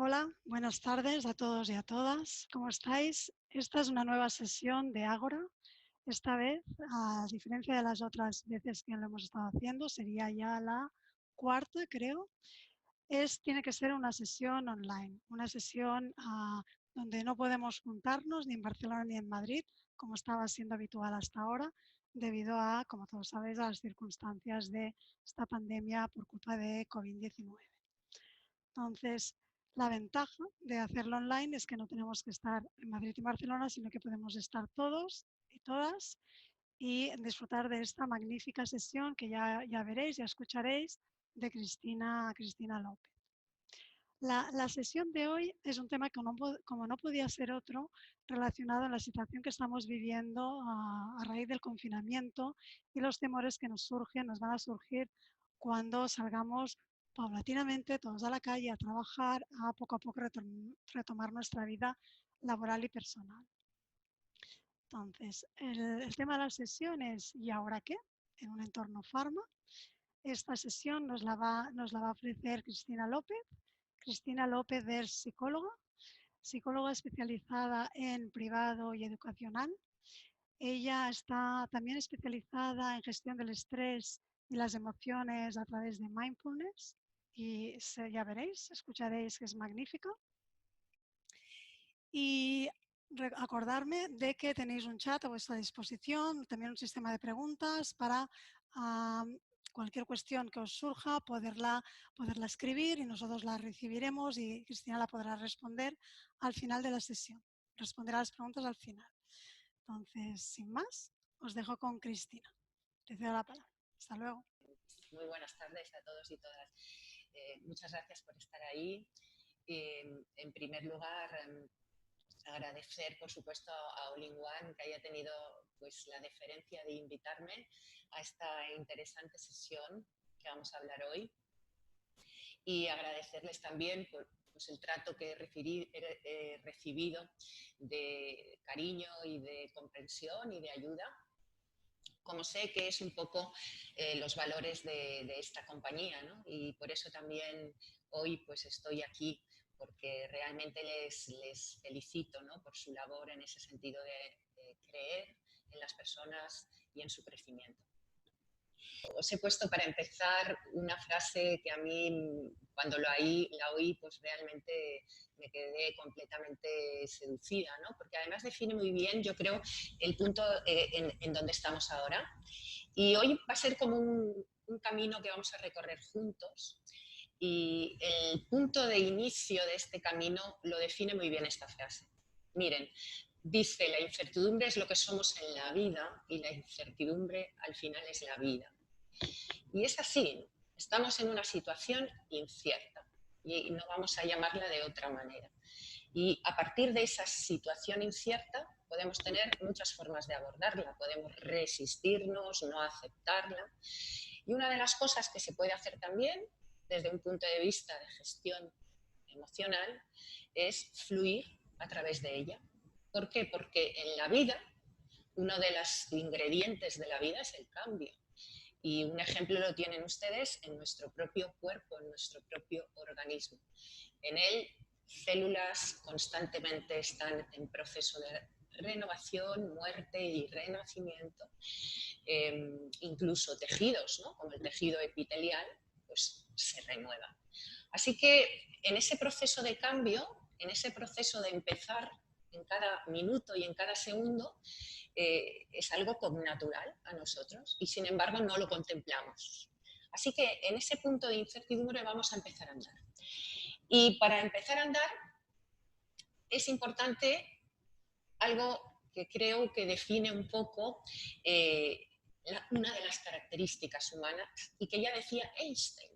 Hola, buenas tardes a todos y a todas. ¿Cómo estáis? Esta es una nueva sesión de Ágora. Esta vez, a diferencia de las otras veces que lo hemos estado haciendo, sería ya la cuarta, creo. Tiene que ser una sesión online, una sesión donde no podemos juntarnos ni en Barcelona ni en Madrid, como estaba siendo habitual hasta ahora, debido a, como todos sabéis, a las circunstancias de esta pandemia por culpa de COVID-19. Entonces, la ventaja de hacerlo online es que no tenemos que estar en Madrid y Barcelona, sino que podemos estar todos y todas y disfrutar de esta magnífica sesión que ya veréis, ya escucharéis, de Cristina López. La sesión de hoy es un tema que como no podía ser otro, relacionado a la situación que estamos viviendo a raíz del confinamiento y los temores que nos van a surgir cuando salgamos paulatinamente todos a la calle a trabajar, a poco retomar nuestra vida laboral y personal. Entonces, el tema de la sesión es ¿y ahora qué? En un entorno farma. Esta sesión nos la va a ofrecer Cristina López. Cristina López es psicóloga especializada en privado y educacional. Ella está también especializada en gestión del estrés y las emociones a través de mindfulness y ya veréis, escucharéis que es magnífica. Y acordarme de que tenéis un chat a vuestra disposición, también un sistema de preguntas para cualquier cuestión que os surja, poderla escribir y nosotros la recibiremos y Cristina la podrá responder al final de la sesión. Responderá las preguntas al final. Entonces, sin más, os dejo con Cristina. Te cedo la palabra. Hasta luego. Muy buenas tardes a todos y todas. Muchas gracias por estar ahí. En primer lugar, agradecer, por supuesto, a All in One que haya tenido pues, la deferencia de invitarme a esta interesante sesión que vamos a hablar hoy. Y agradecerles también por pues, el trato que he recibido de cariño y de comprensión y de ayuda, como sé que es un poco los valores de esta compañía, ¿no? Y por eso también hoy pues estoy aquí, porque realmente les felicito, ¿no? Por su labor en ese sentido de creer en las personas y en su crecimiento. Os he puesto para empezar una frase que a mí cuando la oí pues realmente me quedé completamente seducida, ¿no? Porque además define muy bien, yo creo, el punto en donde estamos ahora. Y hoy va a ser como un camino que vamos a recorrer juntos. Y el punto de inicio de este camino lo define muy bien esta frase. Miren, dice, la incertidumbre es lo que somos en la vida y la incertidumbre al final es la vida. Y es así, estamos en una situación incierta y no vamos a llamarla de otra manera. Y a partir de esa situación incierta podemos tener muchas formas de abordarla. Podemos resistirnos, no aceptarla. Y una de las cosas que se puede hacer también, desde un punto de vista de gestión emocional, es fluir a través de ella. ¿Por qué? Porque en la vida, uno de los ingredientes de la vida es el cambio. Y un ejemplo lo tienen ustedes en nuestro propio cuerpo, en nuestro propio organismo. En él, células constantemente están en proceso de renovación, muerte y renacimiento. Incluso tejidos, ¿no? Como el tejido epitelial, pues se renuevan. Así que en ese proceso de cambio, en ese proceso de empezar en cada minuto y en cada segundo, es algo connatural a nosotros y sin embargo no lo contemplamos. Así que en ese punto de incertidumbre vamos a empezar a andar. Y para empezar a andar es importante algo que creo que define un poco una de las características humanas y que ya decía Einstein.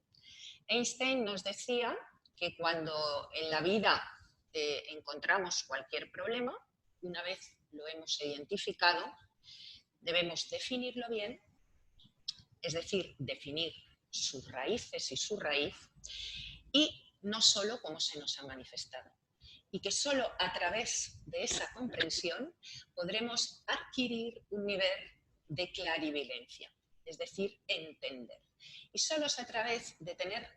Einstein nos decía que cuando en la vida encontramos cualquier problema, una vez lo hemos identificado, debemos definirlo bien, es decir, definir sus raíces y su raíz, y no solo cómo se nos ha manifestado. Y que solo a través de esa comprensión podremos adquirir un nivel de clarividencia, es decir, entender. Y solo es a través de tener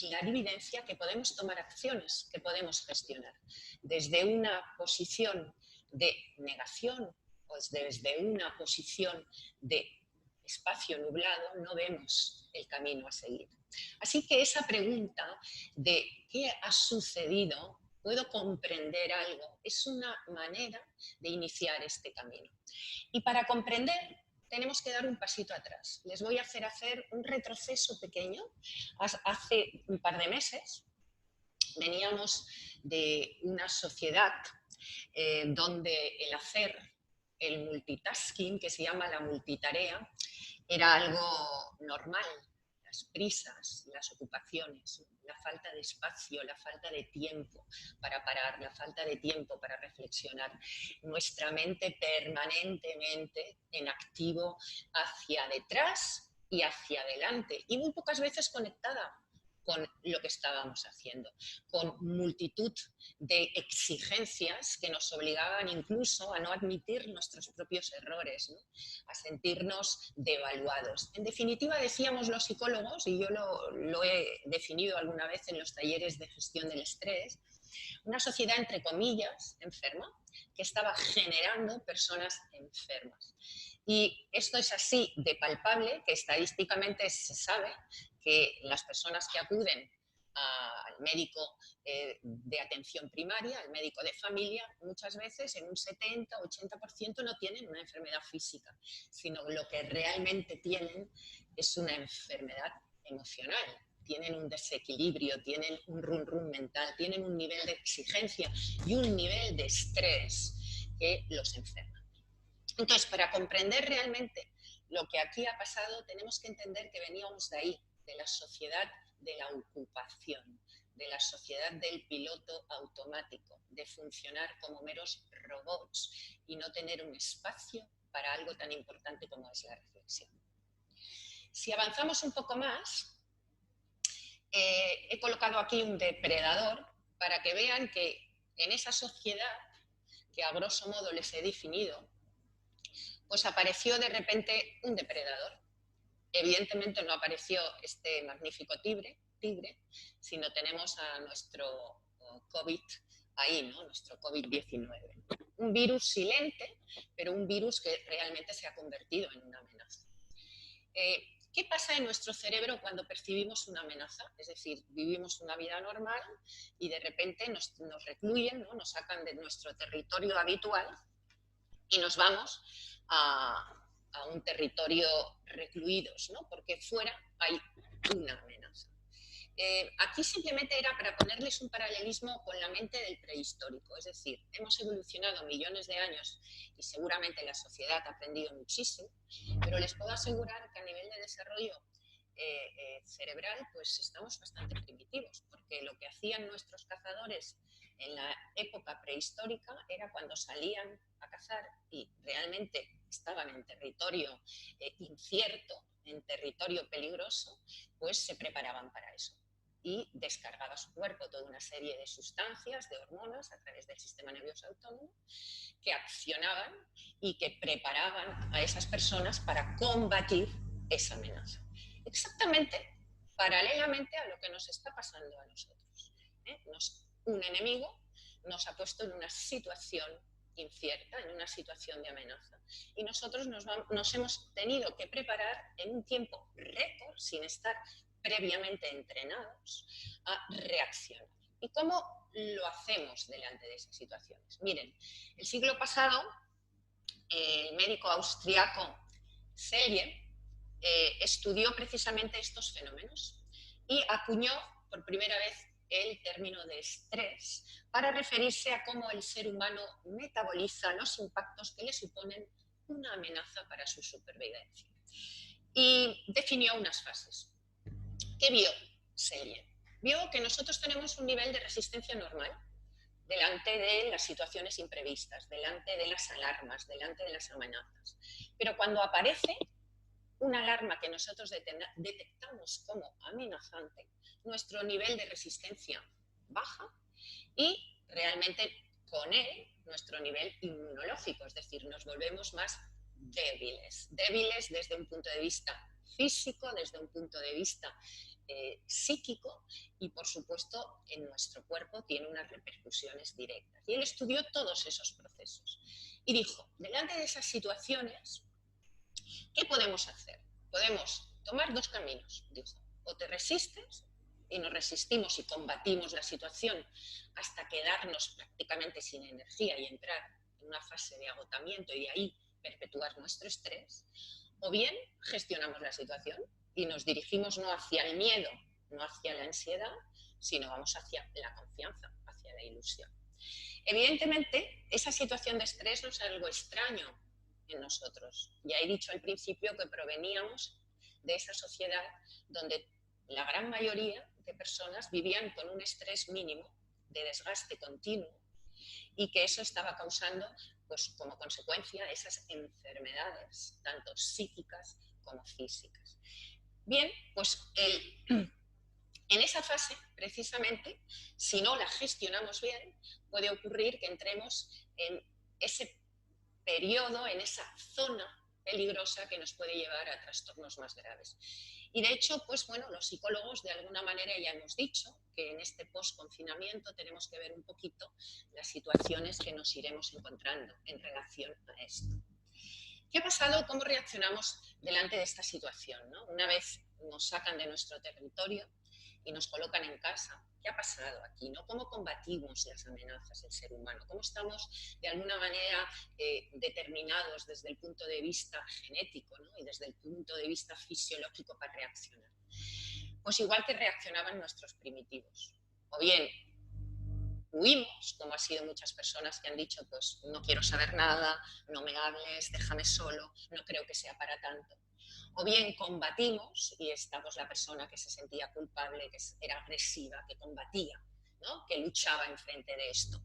clarividencia que podemos tomar acciones, que podemos gestionar. Desde una posición de negación o desde una posición de espacio nublado no vemos el camino a seguir. Así que esa pregunta de ¿qué ha sucedido? ¿Puedo comprender algo? Es una manera de iniciar este camino. Y para comprender tenemos que dar un pasito atrás. Les voy a hacer un retroceso pequeño. Hace un par de meses veníamos de una sociedad donde el hacer, el multitasking, que se llama la multitarea, era algo normal. Las prisas, las ocupaciones, la falta de espacio, la falta de tiempo para parar, la falta de tiempo para reflexionar. Nuestra mente permanentemente en activo hacia detrás y hacia adelante y muy pocas veces conectada con lo que estábamos haciendo, con multitud de exigencias que nos obligaban incluso a no admitir nuestros propios errores, ¿no? A sentirnos devaluados. En definitiva, decíamos los psicólogos, y yo lo he definido alguna vez en los talleres de gestión del estrés, una sociedad, entre comillas, enferma, que estaba generando personas enfermas. Y esto es así de palpable que estadísticamente se sabe que las personas que acuden al médico de atención primaria, al médico de familia, muchas veces en un 70-80% no tienen una enfermedad física, sino lo que realmente tienen es una enfermedad emocional. Tienen un desequilibrio, tienen un run mental, tienen un nivel de exigencia y un nivel de estrés que los enferma. Entonces, para comprender realmente lo que aquí ha pasado, tenemos que entender que veníamos de ahí, de la sociedad de la ocupación, de la sociedad del piloto automático, de funcionar como meros robots y no tener un espacio para algo tan importante como es la reflexión. Si avanzamos un poco más, he colocado aquí un depredador para que vean que en esa sociedad, que a grosso modo les he definido, pues apareció de repente un depredador. Evidentemente no apareció este magnífico tigre, sino tenemos a nuestro COVID ahí, ¿no? Nuestro COVID-19. Un virus silente, pero un virus que realmente se ha convertido en una amenaza. ¿Qué pasa en nuestro cerebro cuando percibimos una amenaza? Es decir, vivimos una vida normal y de repente nos recluyen, ¿no? Nos sacan de nuestro territorio habitual y nos vamos a un territorio recluidos, ¿no? Porque fuera hay una amenaza. Aquí simplemente era para ponerles un paralelismo con la mente del prehistórico, es decir, hemos evolucionado millones de años y seguramente la sociedad ha aprendido muchísimo, pero les puedo asegurar que a nivel de desarrollo cerebral pues estamos bastante primitivos, porque lo que hacían nuestros cazadores en la época prehistórica era cuando salían a cazar y realmente estaban en territorio incierto, en territorio peligroso, pues se preparaban para eso. Y descargaba su cuerpo toda una serie de sustancias, de hormonas, a través del sistema nervioso autónomo, que accionaban y que preparaban a esas personas para combatir esa amenaza. Exactamente paralelamente a lo que nos está pasando a nosotros. Un enemigo nos ha puesto en una situación incierta, en una situación de amenaza. Y nosotros nos hemos tenido que preparar en un tiempo récord, sin estar previamente entrenados, a reaccionar. ¿Y cómo lo hacemos delante de esas situaciones? Miren, el siglo pasado, el médico austriaco Selye estudió precisamente estos fenómenos y acuñó por primera vez el término de estrés para referirse a cómo el ser humano metaboliza los impactos que le suponen una amenaza para su supervivencia. Y definió unas fases. ¿Qué vio Selye? Vio que nosotros tenemos un nivel de resistencia normal delante de las situaciones imprevistas, delante de las alarmas, delante de las amenazas. Pero cuando aparece una alarma que nosotros detectamos como amenazante, nuestro nivel de resistencia baja y realmente con él nuestro nivel inmunológico, es decir, nos volvemos más débiles. Débiles desde un punto de vista físico, desde un punto de vista psíquico y, por supuesto, en nuestro cuerpo tiene unas repercusiones directas. Y él estudió todos esos procesos y dijo, delante de esas situaciones, ¿qué podemos hacer? Podemos tomar dos caminos, dijo. O te resistes y nos resistimos y combatimos la situación hasta quedarnos prácticamente sin energía y entrar en una fase de agotamiento y de ahí perpetuar nuestro estrés, o bien gestionamos la situación y nos dirigimos no hacia el miedo, no hacia la ansiedad, sino vamos hacia la confianza, hacia la ilusión. Evidentemente, esa situación de estrés no es algo extraño en nosotros. Ya he dicho al principio que proveníamos de esa sociedad donde la gran mayoría de personas vivían con un estrés mínimo, de desgaste continuo, y que eso estaba causando, pues, como consecuencia, esas enfermedades, tanto psíquicas como físicas. Bien, pues en esa fase, precisamente, si no la gestionamos bien, puede ocurrir que entremos en ese periodo, en esa zona peligrosa que nos puede llevar a trastornos más graves. Y de hecho, pues bueno, los psicólogos de alguna manera ya hemos dicho que en este post-confinamiento tenemos que ver un poquito las situaciones que nos iremos encontrando en relación a esto. ¿Qué ha pasado? ¿Cómo reaccionamos delante de esta situación, ¿no? Una vez nos sacan de nuestro territorio y nos colocan en casa, ¿qué ha pasado aquí, ¿no? ¿Cómo combatimos las amenazas del ser humano? ¿Cómo estamos de alguna manera determinados desde el punto de vista genético, ¿no? Y desde el punto de vista fisiológico para reaccionar? Pues igual que reaccionaban nuestros primitivos. O bien huimos, como ha sido muchas personas que han dicho, pues no quiero saber nada, no me hables, déjame solo, no creo que sea para tanto. O bien combatimos y estamos la persona que se sentía culpable, que era agresiva, que combatía, ¿no? Que luchaba enfrente de esto.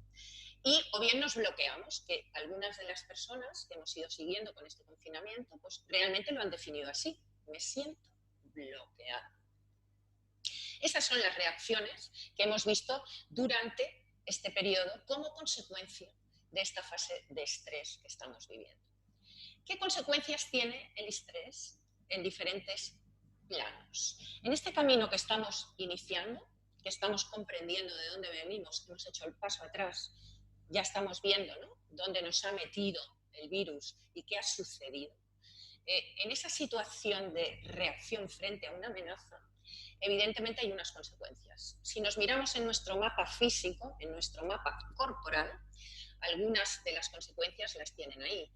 Y o bien nos bloqueamos, que algunas de las personas que hemos ido siguiendo con este confinamiento, pues realmente lo han definido así, me siento bloqueada. Esas son las reacciones que hemos visto durante este periodo como consecuencia de esta fase de estrés que estamos viviendo. ¿Qué consecuencias tiene el estrés en diferentes planos? En este camino que estamos iniciando, que estamos comprendiendo de dónde venimos, que hemos hecho el paso atrás, ya estamos viendo, ¿no?, dónde nos ha metido el virus y qué ha sucedido. En esa situación de reacción frente a una amenaza, evidentemente hay unas consecuencias. Si nos miramos en nuestro mapa físico, en nuestro mapa corporal, algunas de las consecuencias las tienen ahí.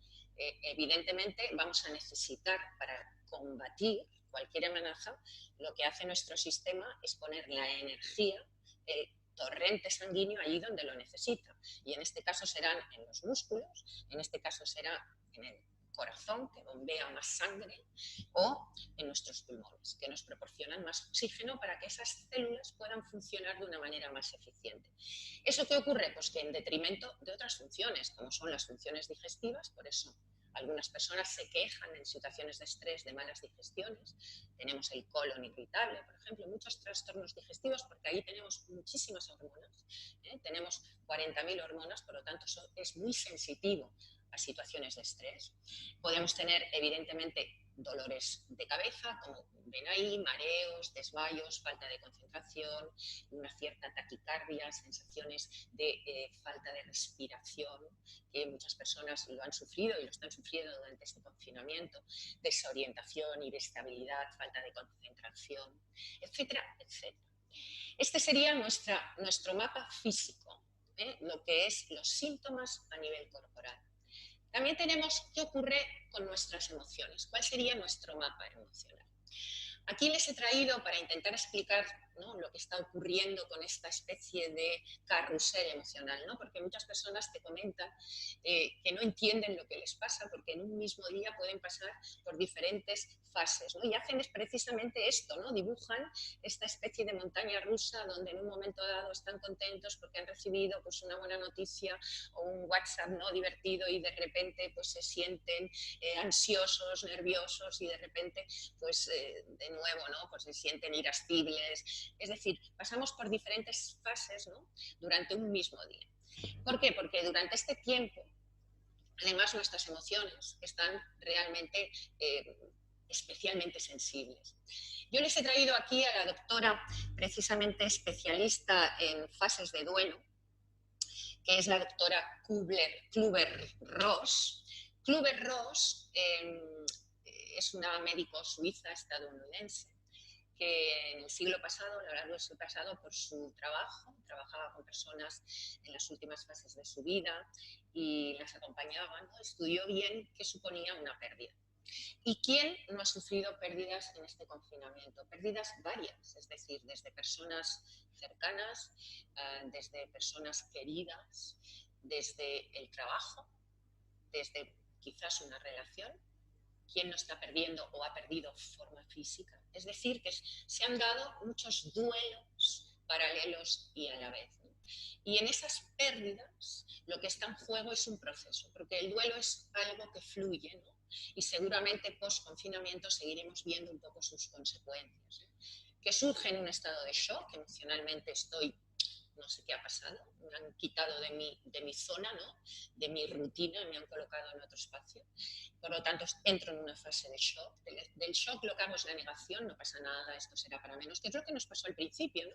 Evidentemente vamos a necesitar para combatir cualquier amenaza, lo que hace nuestro sistema es poner la energía, el torrente sanguíneo allí donde lo necesita. Y en este caso serán en los músculos, en este caso será en el corazón, que bombea más sangre, o en nuestros pulmones, que nos proporcionan más oxígeno para que esas células puedan funcionar de una manera más eficiente. ¿Eso qué ocurre? Pues que en detrimento de otras funciones, como son las funciones digestivas, por eso algunas personas se quejan en situaciones de estrés de malas digestiones. Tenemos el colon irritable, por ejemplo, muchos trastornos digestivos, porque ahí tenemos muchísimas hormonas. Tenemos 40.000 hormonas, por lo tanto eso es muy sensitivo a situaciones de estrés. Podemos tener, evidentemente, dolores de cabeza, como ven ahí, mareos, desmayos, falta de concentración, una cierta taquicardia, sensaciones de falta de respiración, que muchas personas lo han sufrido y lo están sufriendo durante este confinamiento, desorientación, inestabilidad, falta de concentración, etcétera, etcétera. Este sería nuestro mapa físico, lo que es los síntomas a nivel corporal. También tenemos qué ocurre con nuestras emociones, cuál sería nuestro mapa emocional. Aquí les he traído para intentar explicar, ¿no?, lo que está ocurriendo con esta especie de carrusel emocional, ¿no? Porque muchas personas te comentan que no entienden lo que les pasa porque en un mismo día pueden pasar por diferentes fases, ¿no? Y hacen precisamente esto, ¿no? Dibujan esta especie de montaña rusa donde en un momento dado están contentos porque han recibido, pues, una buena noticia o un WhatsApp, ¿no?, divertido, y de repente, pues, se sienten ansiosos, nerviosos, y de repente, pues, de nuevo, ¿no?, pues se sienten irascibles. Es decir, pasamos por diferentes fases, ¿no?, durante un mismo día. ¿Por qué? Porque durante este tiempo, además, nuestras emociones están realmente especialmente sensibles. Yo les he traído aquí a la doctora, precisamente especialista en fases de duelo, que es la doctora Kluber-Ross. Kluber-Ross es una médico suiza estadounidense que en el siglo pasado, a lo largo del siglo pasado, por su trabajo, trabajaba con personas en las últimas fases de su vida y las acompañaba, ¿no? Estudió bien qué suponía una pérdida. ¿Y quién no ha sufrido pérdidas en este confinamiento? Pérdidas varias, es decir, desde personas cercanas, desde personas queridas, desde el trabajo, desde quizás una relación. ¿Quién no está perdiendo o ha perdido forma física? Es decir, que se han dado muchos duelos paralelos y a la vez, ¿no? Y en esas pérdidas lo que está en juego es un proceso, porque el duelo es algo que fluye, ¿no? Y seguramente post-confinamiento seguiremos viendo un poco sus consecuencias, ¿eh? Que surge en un estado de shock, emocionalmente estoy, no sé qué ha pasado, me han quitado de mi zona, ¿no? De mi rutina, me han colocado en otro espacio. Por lo tanto, entro en una fase de shock. Del shock lo que hago es la negación, no pasa nada, esto será para menos, que es lo que nos pasó al principio,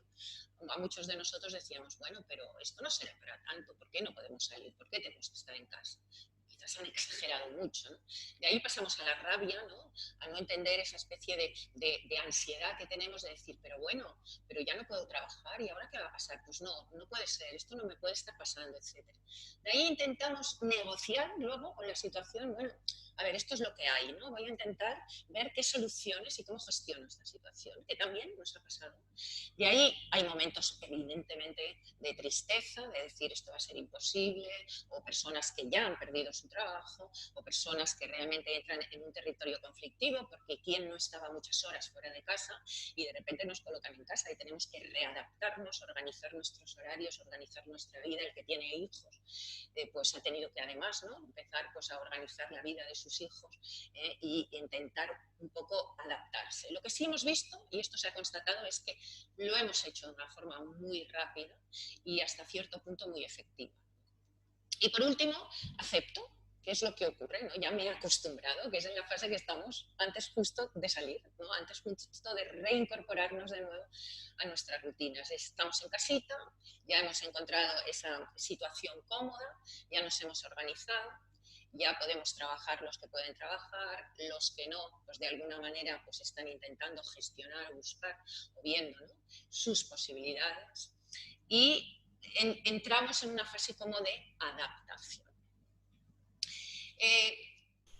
¿no? A muchos de nosotros decíamos, bueno, pero esto no será para tanto, ¿por qué no podemos salir? ¿Por qué tenemos que estar en casa? Quizás han exagerado mucho, ¿no? De ahí pasamos a la rabia, ¿no? A no entender esa especie de ansiedad que tenemos de decir, pero bueno, pero ya no puedo trabajar y ahora qué va a pasar, pues no, no puede ser, esto no me puede estar pasando, etc. De ahí intentamos negociar luego con la situación, bueno, a ver, esto es lo que hay, ¿no? Voy a intentar ver qué soluciones y cómo gestiono esta situación, que también nos ha pasado. De ahí hay momentos evidentemente de tristeza, de decir esto va a ser imposible, o personas que ya han perdido su trabajo, o personas que realmente entran en un territorio conflictivo, porque quien no estaba muchas horas fuera de casa y de repente nos colocan en casa y tenemos que readaptarnos, organizar nuestros horarios, organizar nuestra vida. El que tiene hijos, pues ha tenido que además, ¿no? Empezar pues, a organizar la vida de sus hijos e intentar un poco adaptarse. Lo que sí hemos visto, y esto se ha constatado, es que lo hemos hecho de una forma muy rápida y hasta cierto punto muy efectiva. Y por último, acepto, que es lo que ocurre, ¿no? Ya me he acostumbrado, que es en la fase que estamos antes justo de salir, ¿no? Antes justo de reincorporarnos de nuevo a nuestras rutinas. Estamos en casita, ya hemos encontrado esa situación cómoda, ya nos hemos organizado, ya podemos trabajar los que pueden trabajar, los que no, pues de alguna manera pues están intentando gestionar, buscar o viendo, ¿no? Sus posibilidades. Y entramos en una fase como de adaptación.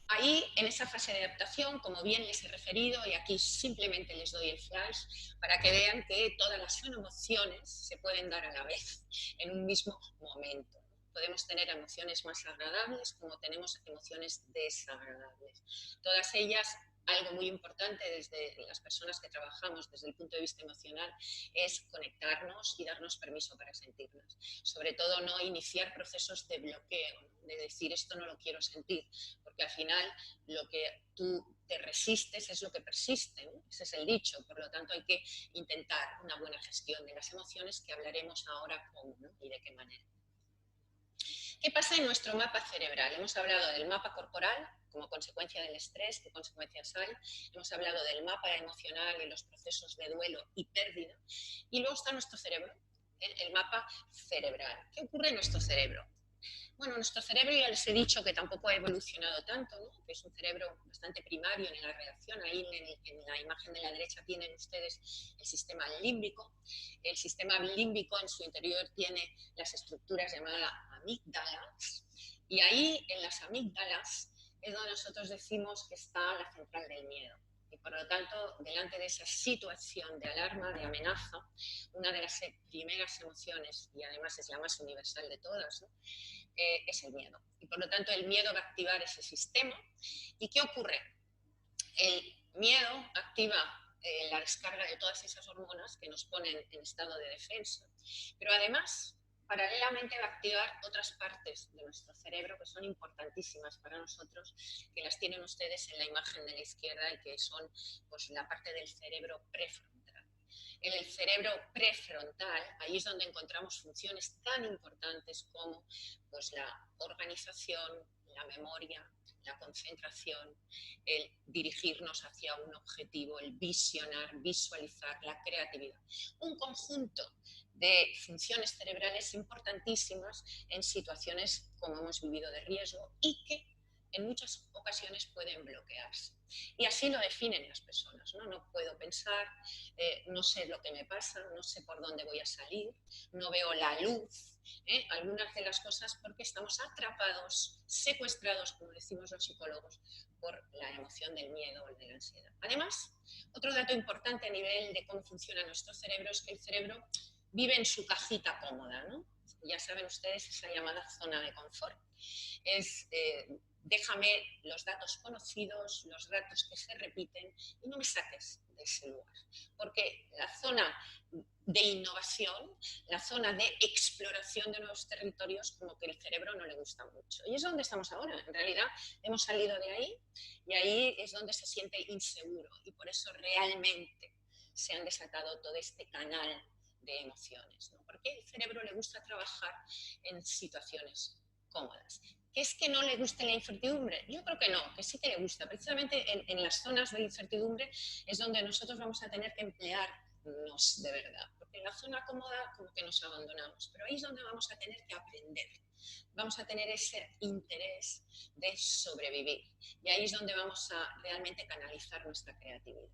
Ahí, en esa fase de adaptación, como bien les he referido, y aquí simplemente les doy el flash para que vean que todas las emociones se pueden dar a la vez en un mismo momento. Podemos tener emociones más agradables como tenemos emociones desagradables. Todas ellas, algo muy importante desde las personas que trabajamos desde el punto de vista emocional es conectarnos y darnos permiso para sentirnos. Sobre todo no iniciar procesos de bloqueo, de decir esto no lo quiero sentir, porque al final lo que tú te resistes es lo que persiste, ¿no? Ese es el dicho, por lo tanto hay que intentar una buena gestión de las emociones, que hablaremos ahora cómo, ¿no? Y de qué manera. ¿Qué pasa en nuestro mapa cerebral? Hemos hablado del mapa corporal como consecuencia del estrés, qué consecuencias hay. Hemos hablado del mapa emocional y los procesos de duelo y pérdida. Y luego está nuestro cerebro, el mapa cerebral. ¿Qué ocurre en nuestro cerebro? Bueno, nuestro cerebro ya les he dicho que tampoco ha evolucionado tanto, ¿no? Que es un cerebro bastante primario en la reacción. Ahí en la imagen de la derecha tienen ustedes el sistema límbico. El sistema límbico en su interior tiene las estructuras llamadas amígdalas. Y ahí en las amígdalas es donde nosotros decimos que está la central del miedo. Y por lo tanto, delante de esa situación de alarma, de amenaza, una de las primeras emociones, y además es la más universal de todas, ¿no? Es el miedo. Y por lo tanto el miedo va a activar ese sistema. ¿Y qué ocurre? El miedo activa la descarga de todas esas hormonas que nos ponen en estado de defensa, pero además paralelamente va a activar otras partes de nuestro cerebro que son importantísimas para nosotros, que las tienen ustedes en la imagen de la izquierda y que son pues, la parte del cerebro prefrontal. En el cerebro prefrontal, ahí es donde encontramos funciones tan importantes como pues, la organización, la memoria, la concentración, el dirigirnos hacia un objetivo, el visionar, visualizar, la creatividad. Un conjunto de funciones cerebrales importantísimas en situaciones como hemos vivido de riesgo y que en muchas ocasiones pueden bloquearse. Y así lo definen las personas, ¿no? No puedo pensar, no sé lo que me pasa, no sé por dónde voy a salir, no veo la luz, algunas de las cosas porque estamos atrapados, secuestrados, como decimos los psicólogos, por la emoción del miedo o de la ansiedad. Además, otro dato importante a nivel de cómo funciona nuestro cerebro es que el cerebro vive en su cajita cómoda, ¿no? Ya saben ustedes esa llamada zona de confort. Es déjame los datos conocidos, los datos que se repiten y no me saques de ese lugar. Porque la zona de innovación, la zona de exploración de nuevos territorios, como que el cerebro no le gusta mucho. Y es donde estamos ahora. En realidad hemos salido de ahí y ahí es donde se siente inseguro y por eso realmente se han desatado todo este canal de emociones, ¿no? Porque el cerebro le gusta trabajar en situaciones cómodas. ¿Que es que no le guste la incertidumbre? Yo creo que no, que sí que le gusta. Precisamente en las zonas de incertidumbre es donde nosotros vamos a tener que emplearnos de verdad. Porque en la zona cómoda como que nos abandonamos, pero ahí es donde vamos a tener que aprender. Vamos a tener ese interés de sobrevivir. Y ahí es donde vamos a realmente canalizar nuestra creatividad.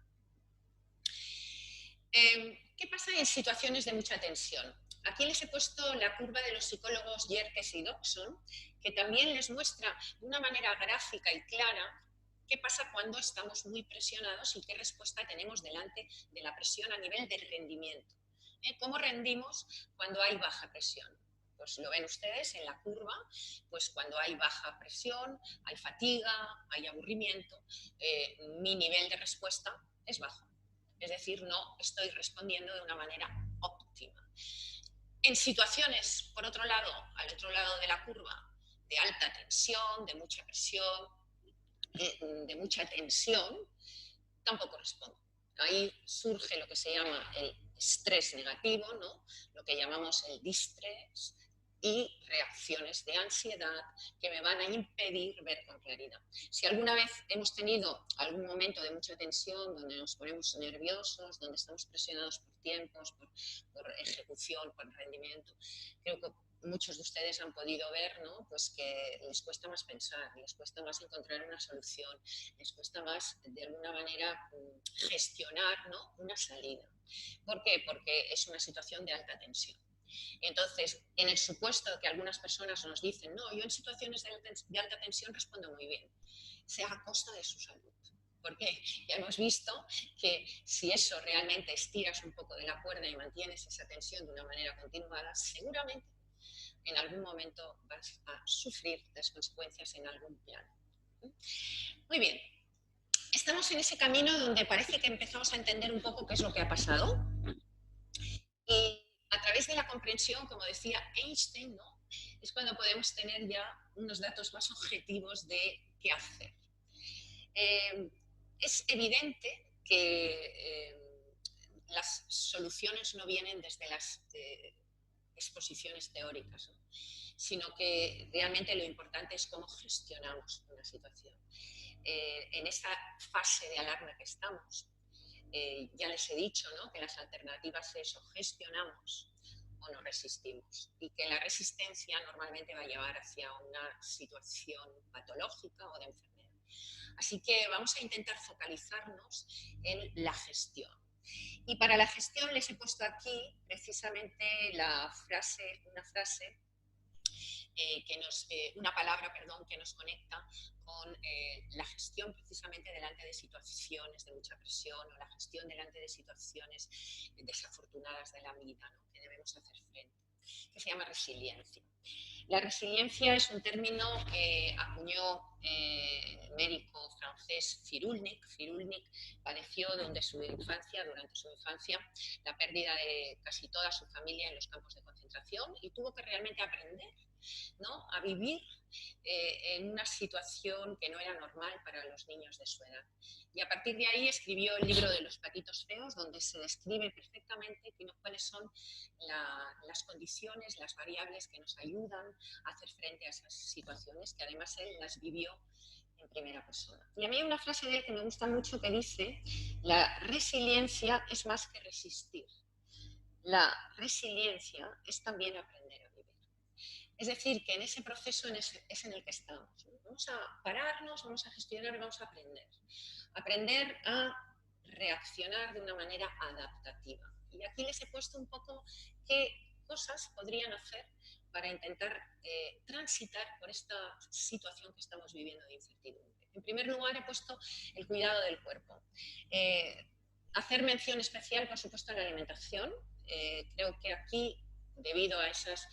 ¿Qué pasa en situaciones de mucha tensión? Aquí les he puesto la curva de los psicólogos Yerkes y Dobson, que también les muestra de una manera gráfica y clara qué pasa cuando estamos muy presionados y qué respuesta tenemos delante de la presión a nivel de rendimiento. ¿Cómo rendimos cuando hay baja presión? Pues lo ven ustedes en la curva, pues cuando hay baja presión, hay fatiga, hay aburrimiento, mi nivel de respuesta es bajo. Es decir, no estoy respondiendo de una manera óptima. En situaciones, por otro lado, al otro lado de la curva, de alta tensión, de mucha presión, de mucha tensión, tampoco respondo. Ahí surge lo que se llama el estrés negativo, ¿no? Lo que llamamos el distrés, y reacciones de ansiedad que me van a impedir ver con claridad. Si alguna vez hemos tenido algún momento de mucha tensión, donde nos ponemos nerviosos, donde estamos presionados por tiempos, por ejecución, por rendimiento, creo que muchos de ustedes han podido ver, ¿no? Pues que les cuesta más pensar, les cuesta más encontrar una solución, les cuesta más, de alguna manera, gestionar, ¿no? Una salida. ¿Por qué? Porque es una situación de alta tensión. Entonces, en el supuesto que algunas personas nos dicen, no, yo en situaciones de alta tensión respondo muy bien, sea a costa de su salud. Porque ya hemos visto que si eso realmente estiras un poco de la cuerda y mantienes esa tensión de una manera continuada, seguramente en algún momento vas a sufrir las consecuencias en algún plano. Muy bien, estamos en ese camino donde parece que empezamos a entender un poco qué es lo que ha pasado. Y a través de la comprensión, como decía Einstein, ¿no? Es cuando podemos tener ya unos datos más objetivos de qué hacer. Es evidente que las soluciones no vienen desde las exposiciones teóricas, ¿no? Sino que realmente lo importante es cómo gestionamos una situación. En esa fase de alarma que estamos, ya les he dicho, ¿no? Que las alternativas es o gestionamos o nos resistimos y que la resistencia normalmente va a llevar hacia una situación patológica o de enfermedad. Así que vamos a intentar focalizarnos en la gestión. Y para la gestión les he puesto aquí precisamente una frase una palabra, perdón, que nos conecta con la gestión precisamente delante de situaciones de mucha presión o la gestión delante de situaciones desafortunadas de la vida, ¿no? Que debemos hacer frente, que se llama resiliencia. La resiliencia es un término que acuñó el médico francés Cyrulnik. Cyrulnik padeció durante su infancia la pérdida de casi toda su familia en los campos de concentración y tuvo que realmente aprender, ¿no? A vivir en una situación que no era normal para los niños de su edad. Y a partir de ahí escribió el libro de los patitos feos, donde se describe perfectamente cuáles son las condiciones, las variables que nos ayudan a hacer frente a esas situaciones, que además él las vivió en primera persona. Y a mí hay una frase de él que me gusta mucho que dice: la resiliencia es más que resistir. La resiliencia es también aprender a vivir. Es decir, que en ese proceso es en el que estamos. Vamos a pararnos, vamos a gestionar, vamos a aprender. Aprender a reaccionar de una manera adaptativa. Y aquí les he puesto un poco qué cosas podrían hacer para intentar transitar por esta situación que estamos viviendo de incertidumbre. En primer lugar, he puesto el cuidado del cuerpo. Hacer mención especial, por supuesto, a la alimentación. Creo que aquí, debido a esas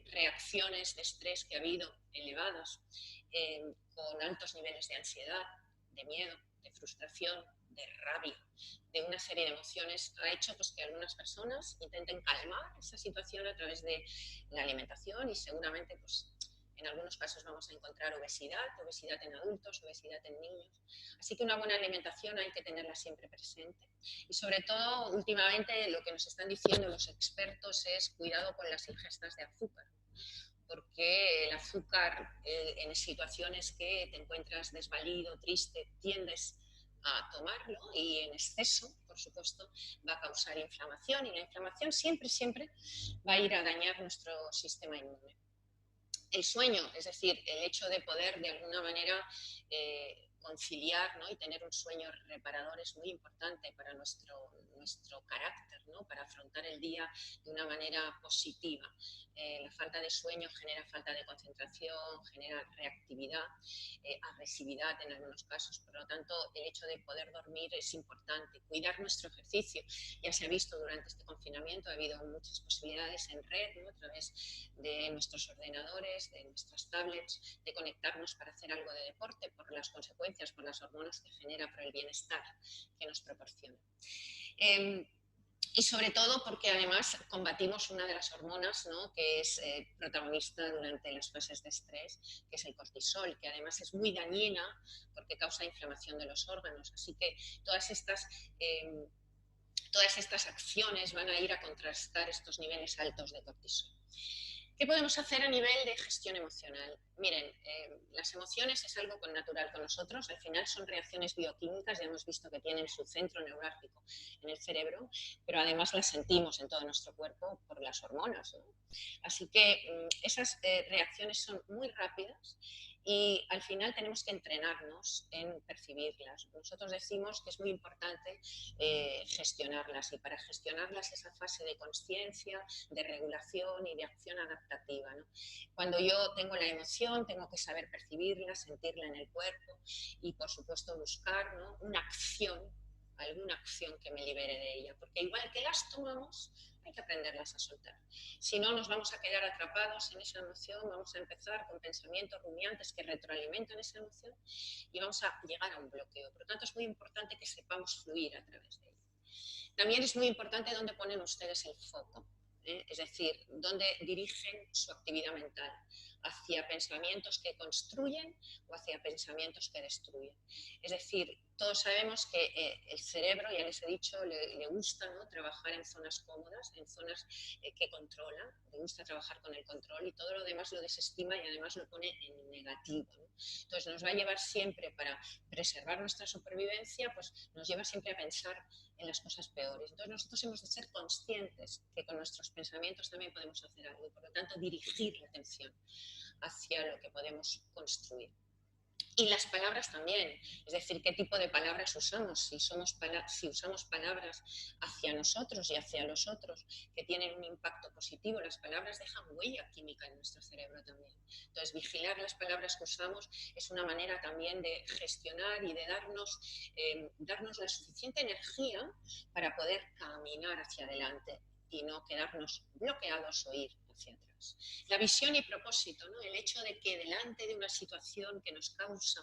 reacciones de estrés que ha habido elevadas, con altos niveles de ansiedad, de miedo, de frustración, de rabia, de una serie de emociones, ha hecho pues, que algunas personas intenten calmar esa situación a través de la alimentación y seguramente pues, en algunos casos vamos a encontrar obesidad en adultos, obesidad en niños. Así que una buena alimentación hay que tenerla siempre presente. Y sobre todo, últimamente, lo que nos están diciendo los expertos es cuidado con las ingestas de azúcar, porque el azúcar en situaciones que te encuentras desvalido, triste, tiendes a tomarlo y en exceso, por supuesto, va a causar inflamación y la inflamación siempre va a ir a dañar nuestro sistema inmune. El sueño, es decir, el hecho de poder de alguna manera conciliar, ¿no? Y tener un sueño reparador es muy importante para nuestro carácter, ¿no? Para afrontar el día de una manera positiva. La falta de sueño genera falta de concentración, genera reactividad, agresividad en algunos casos. Por lo tanto, el hecho de poder dormir es importante. Cuidar nuestro ejercicio. Ya se ha visto durante este confinamiento, ha habido muchas posibilidades en red, ¿no? A través de nuestros ordenadores, de nuestras tablets, de conectarnos para hacer algo de deporte por las consecuencias, por las hormonas que genera, por el bienestar que nos proporciona. Y sobre todo porque además combatimos una de las hormonas, ¿no? Que es protagonista durante las fases de estrés, que es el cortisol, que además es muy dañina porque causa inflamación de los órganos. Así que todas estas acciones van a ir a contrastar estos niveles altos de cortisol. ¿Qué podemos hacer a nivel de gestión emocional? Miren, las emociones es algo natural con nosotros, al final son reacciones bioquímicas, ya hemos visto que tienen su centro neurálgico en el cerebro, pero además las sentimos en todo nuestro cuerpo por las hormonas, ¿no? Así que esas reacciones son muy rápidas y al final tenemos que entrenarnos en percibirlas. Nosotros decimos que es muy importante gestionarlas y para gestionarlas esa fase de conciencia, de regulación y de acción adaptativa, ¿no? Cuando yo tengo la emoción tengo que saber percibirla, sentirla en el cuerpo y por supuesto buscar, ¿no? Una acción, alguna acción que me libere de ella, porque igual que las tomamos hay que aprenderlas a soltar. Si no, nos vamos a quedar atrapados en esa emoción, vamos a empezar con pensamientos rumiantes que retroalimentan esa emoción y vamos a llegar a un bloqueo. Por lo tanto, es muy importante que sepamos fluir a través de ella. También es muy importante dónde ponen ustedes el foco, es decir, dónde dirigen su actividad mental, hacia pensamientos que construyen o hacia pensamientos que destruyen. Es decir, todos sabemos que el cerebro, ya les he dicho, le gusta, ¿no? Trabajar en zonas cómodas, en zonas que controla, le gusta trabajar con el control y todo lo demás lo desestima y además lo pone en negativo, ¿no? Entonces nos va a llevar siempre, para preservar nuestra supervivencia, pues nos lleva siempre a pensar en las cosas peores. Entonces nosotros hemos de ser conscientes que con nuestros pensamientos también podemos hacer algo y por lo tanto dirigir la atención hacia lo que podemos construir. Y las palabras también, es decir, qué tipo de palabras usamos, si usamos palabras hacia nosotros y hacia los otros que tienen un impacto positivo, las palabras dejan huella química en nuestro cerebro también. Entonces, vigilar las palabras que usamos es una manera también de gestionar y de darnos la suficiente energía para poder caminar hacia adelante y no quedarnos bloqueados o ir hacia atrás. La visión y propósito, ¿no? El hecho de que delante de una situación que nos causa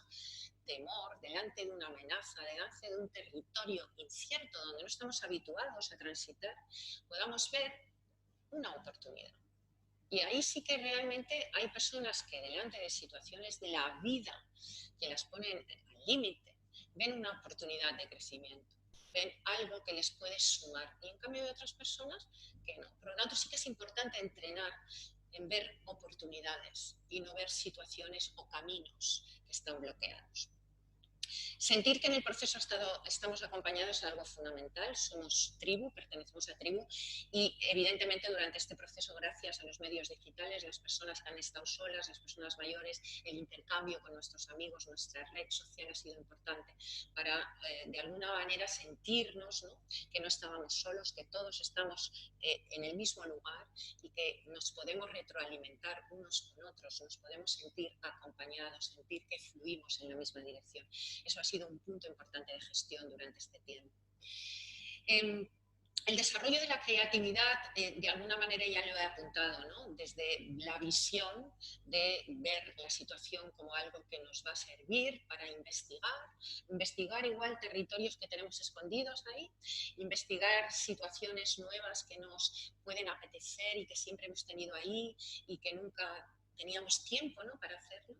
temor, delante de una amenaza, delante de un territorio incierto donde no estamos habituados a transitar, podamos ver una oportunidad. Y ahí sí que realmente hay personas que delante de situaciones de la vida que las ponen al límite, ven una oportunidad de crecimiento, ven algo que les puede sumar. Y en cambio hay otras personas que no. Por lo tanto, sí que es importante entrenar en ver oportunidades y no ver situaciones o caminos que están bloqueados. Sentir que en el proceso estamos acompañados es algo fundamental, somos tribu, pertenecemos a tribu y evidentemente durante este proceso, gracias a los medios digitales, las personas que han estado solas, las personas mayores, el intercambio con nuestros amigos, nuestra red social ha sido importante para de alguna manera sentirnos, ¿no?, que no estábamos solos, que todos estamos en el mismo lugar y que nos podemos retroalimentar unos con otros, nos podemos sentir acompañados, sentir que fluimos en la misma dirección. Eso ha sido un punto importante de gestión durante este tiempo. El desarrollo de la creatividad, de alguna manera ya lo he apuntado, ¿no?, desde la visión de ver la situación como algo que nos va a servir para investigar igual territorios que tenemos escondidos ahí, investigar situaciones nuevas que nos pueden apetecer y que siempre hemos tenido ahí y que nunca teníamos tiempo, ¿no?, para hacerlo,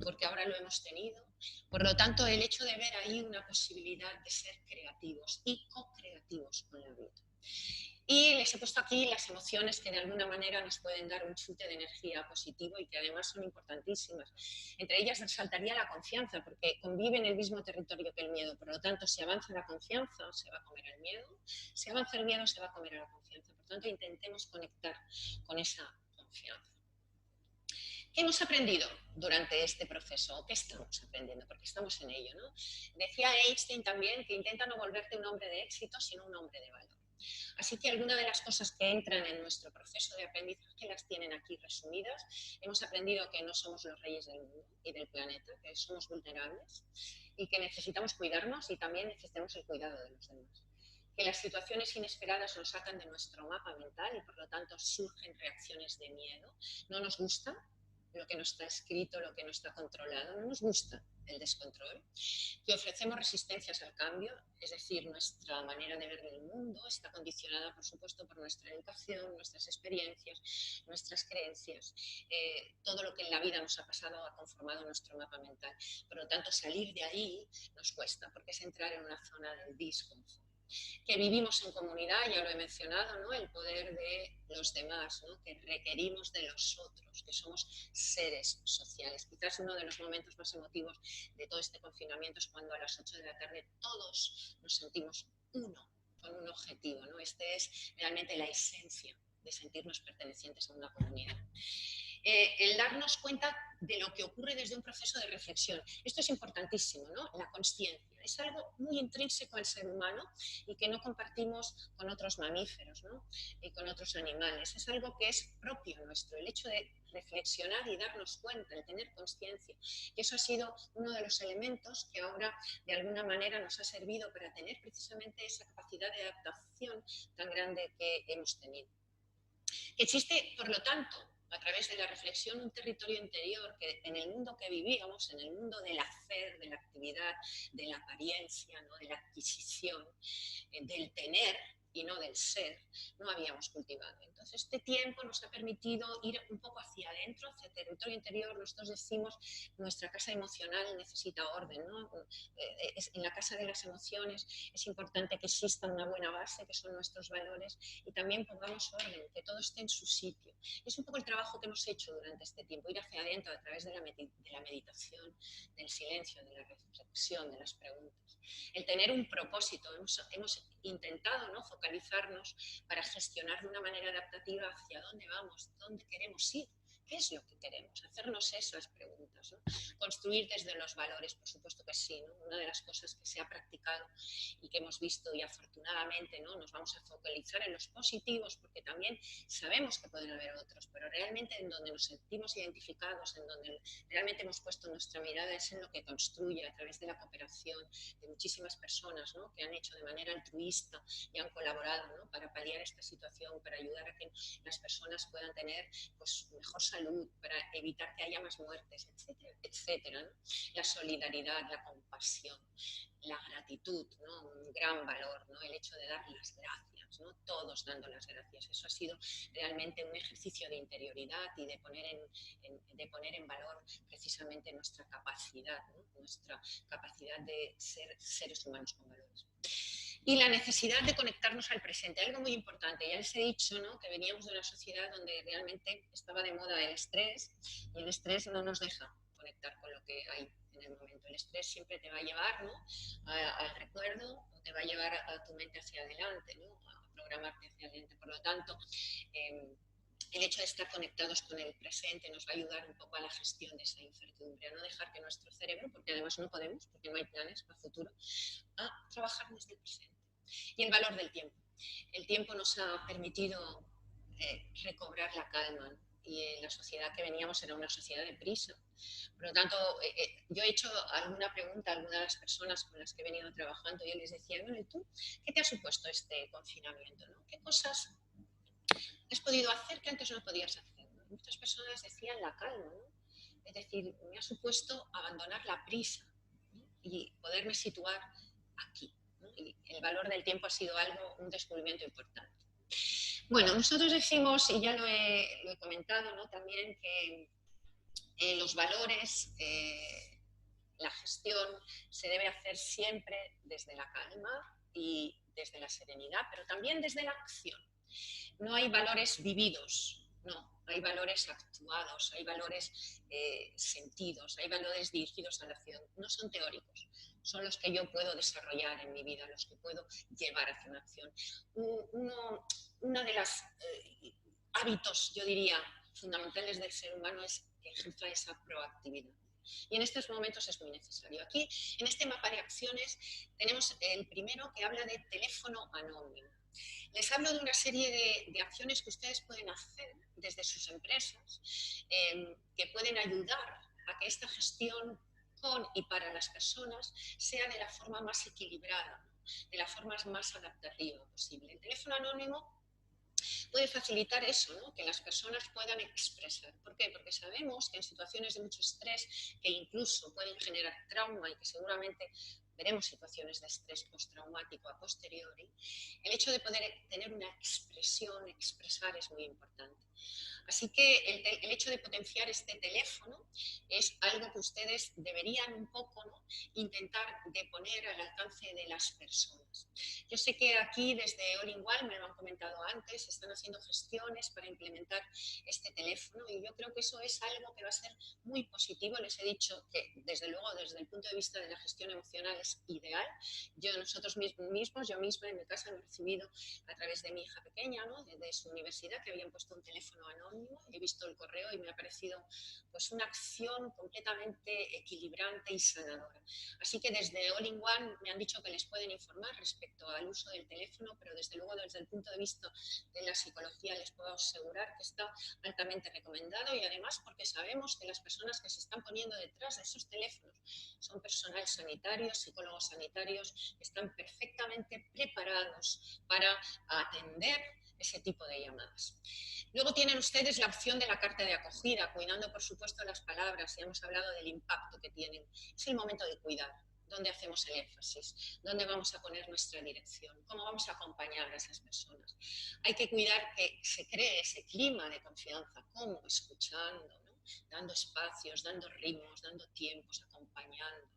porque ahora lo hemos tenido. Por lo tanto, el hecho de ver ahí una posibilidad de ser creativos y co-creativos con la vida. Y les he puesto aquí las emociones que de alguna manera nos pueden dar un chute de energía positivo y que además son importantísimas. Entre ellas resaltaría la confianza, porque convive en el mismo territorio que el miedo. Por lo tanto, si avanza la confianza, se va a comer el miedo. Si avanza el miedo, se va a comer a la confianza. Por tanto, intentemos conectar con esa confianza. ¿Qué hemos aprendido durante este proceso? ¿O qué estamos aprendiendo? Porque estamos en ello, ¿no? Decía Einstein también que intenta no volverte un hombre de éxito, sino un hombre de valor. Así que algunas de las cosas que entran en nuestro proceso de aprendizaje las tienen aquí resumidas. Hemos aprendido que no somos los reyes del mundo y del planeta, que somos vulnerables y que necesitamos cuidarnos y también necesitamos el cuidado de los demás. Que las situaciones inesperadas nos sacan de nuestro mapa mental y por lo tanto surgen reacciones de miedo. No nos gusta lo que no está escrito, lo que no está controlado, no nos gusta el descontrol, que ofrecemos resistencias al cambio, es decir, nuestra manera de ver el mundo está condicionada, por supuesto, por nuestra educación, nuestras experiencias, nuestras creencias, todo lo que en la vida nos ha pasado ha conformado nuestro mapa mental. Por lo tanto, salir de ahí nos cuesta, porque es entrar en una zona del disconfort. Que vivimos en comunidad, ya lo he mencionado, ¿no?, el poder de los demás, ¿no?, que requerimos de los otros, que somos seres sociales. Quizás uno de los momentos más emotivos de todo este confinamiento es cuando a las 8 de la tarde todos nos sentimos uno, con un objetivo, ¿no? Este es realmente la esencia de sentirnos pertenecientes a una comunidad. El darnos cuenta de lo que ocurre desde un proceso de reflexión. Esto es importantísimo, ¿no?, la consciencia. Es algo muy intrínseco al ser humano y que no compartimos con otros mamíferos, ¿no?, y con otros animales. Es algo que es propio nuestro, el hecho de reflexionar y darnos cuenta, de tener consciencia. Y eso ha sido uno de los elementos que ahora de alguna manera nos ha servido para tener precisamente esa capacidad de adaptación tan grande que hemos tenido. Existe, por lo tanto, a través de la reflexión, un territorio interior que en el mundo que vivíamos, en el mundo del hacer, de la actividad, de la apariencia, ¿no?, de la adquisición, del tener y no del ser, no habíamos cultivado. Entonces, este tiempo nos ha permitido ir un poco hacia adentro, hacia el territorio interior. Nosotros decimos, nuestra casa emocional necesita orden, ¿no? En la casa de las emociones es importante que exista una buena base, que son nuestros valores, y también pongamos orden, que todo esté en su sitio. Es un poco el trabajo que hemos hecho durante este tiempo, ir hacia adentro a través de la meditación, del silencio, de la reflexión, de las preguntas. El tener un propósito, hemos intentado, ¿no?, focalizarnos para gestionar de una manera adaptativa hacia dónde vamos, dónde queremos ir, qué es lo que queremos, hacernos esas preguntas, ¿no? Construir desde los valores, por supuesto que sí, ¿no? Una de las cosas que se ha practicado y que hemos visto, y afortunadamente, ¿no?, nos vamos a focalizar en los positivos, porque también sabemos que pueden haber otros, pero realmente en donde nos sentimos identificados, en donde realmente hemos puesto nuestra mirada es en lo que construye a través de la cooperación de muchísimas personas, ¿no?, que han hecho de manera altruista y han colaborado, ¿no?, para paliar esta situación, para ayudar a que las personas puedan tener, pues, mejor salud, para evitar que haya más muertes, etcétera, etcétera, ¿no? La solidaridad, la compasión, la gratitud, ¿no?, un gran valor, ¿no?, el hecho de dar las gracias, ¿no?, todos dando las gracias. Eso ha sido realmente un ejercicio de interioridad y de poner en valor precisamente nuestra capacidad, ¿no?, nuestra capacidad de ser seres humanos con valores. y la necesidad de conectarnos al presente. Algo muy importante, ya les he dicho, ¿no?, que veníamos de una sociedad donde realmente estaba de moda el estrés y el estrés no nos deja conectar con lo que hay en el momento. El estrés siempre te va a llevar, ¿no?, al recuerdo o te va a llevar a tu mente hacia adelante, ¿no?, a programarte hacia adelante. Por lo tanto, el hecho de estar conectados con el presente nos va a ayudar un poco a la gestión de esa incertidumbre, a no dejar que nuestro cerebro, porque además no podemos, porque no hay planes para el futuro, a trabajar desde el presente. Y el valor del tiempo. El tiempo nos ha permitido recobrar la calma, y en la sociedad que veníamos era una sociedad de prisa. Por lo tanto, yo he hecho alguna pregunta a algunas de las personas con las que he venido trabajando y yo les decía, bueno, ¿y tú qué te ha supuesto este confinamiento, ¿no? ¿Qué cosas has podido hacer que antes no podías hacer, ¿no? Muchas personas decían la calma, ¿no? Es decir, me ha supuesto abandonar la prisa, ¿no?, y poderme situar aquí, ¿no? Y el valor del tiempo ha sido un descubrimiento importante. Bueno, nosotros decimos, y ya lo he comentado, ¿no?, también que los valores, la gestión se debe hacer siempre desde la calma y desde la serenidad, pero también desde la acción. No hay valores vividos, no, hay valores actuados, hay valores sentidos, hay valores dirigidos a la acción. No son teóricos, son los que yo puedo desarrollar en mi vida, los que puedo llevar hacia una acción. Uno de los hábitos, yo diría, fundamentales del ser humano es que ejerza esa proactividad. Y en estos momentos es muy necesario. Aquí, en este mapa de acciones, tenemos el primero que habla de teléfono anónimo. Les hablo de una serie de acciones que ustedes pueden hacer desde sus empresas, que pueden ayudar a que esta gestión con y para las personas sea de la forma más equilibrada, de la forma más adaptativa posible. El teléfono anónimo puede facilitar eso, ¿no?, que las personas puedan expresar. ¿Por qué? Porque sabemos que en situaciones de mucho estrés, que incluso pueden generar trauma y que seguramente veremos situaciones de estrés postraumático a posteriori, el hecho de poder tener una expresión, expresar, es muy importante. Así que el hecho de potenciar este teléfono es algo que ustedes deberían un poco, ¿no?, intentar de poner al alcance de las personas. Yo sé que aquí desde All in One, me lo han comentado antes, están haciendo gestiones para implementar este teléfono y yo creo que eso es algo que va a ser muy positivo. Les he dicho que desde luego desde el punto de vista de la gestión emocional es ideal. Nosotros mismos, yo misma en mi casa, me he recibido a través de mi hija pequeña, ¿no?, de su universidad, que habían puesto un teléfono anónimo. He visto el correo y me ha parecido pues una acción completamente equilibrante y sanadora. Así que desde All in One me han dicho que les pueden informar respecto al uso del teléfono, pero desde luego desde el punto de vista de la psicología les puedo asegurar que está altamente recomendado, y además porque sabemos que las personas que se están poniendo detrás de esos teléfonos son personal sanitario, psicólogos sanitarios, que están perfectamente preparados para atender ese tipo de llamadas. Luego tienen ustedes la opción de la carta de acogida, cuidando por supuesto las palabras, y hemos hablado del impacto que tienen. Es el momento de cuidar. ¿Dónde hacemos el énfasis? ¿Dónde vamos a poner nuestra dirección? ¿Cómo vamos a acompañar a esas personas? Hay que cuidar que se cree ese clima de confianza. ¿Cómo? Escuchando, ¿no?, dando espacios, dando ritmos, dando tiempos, acompañando.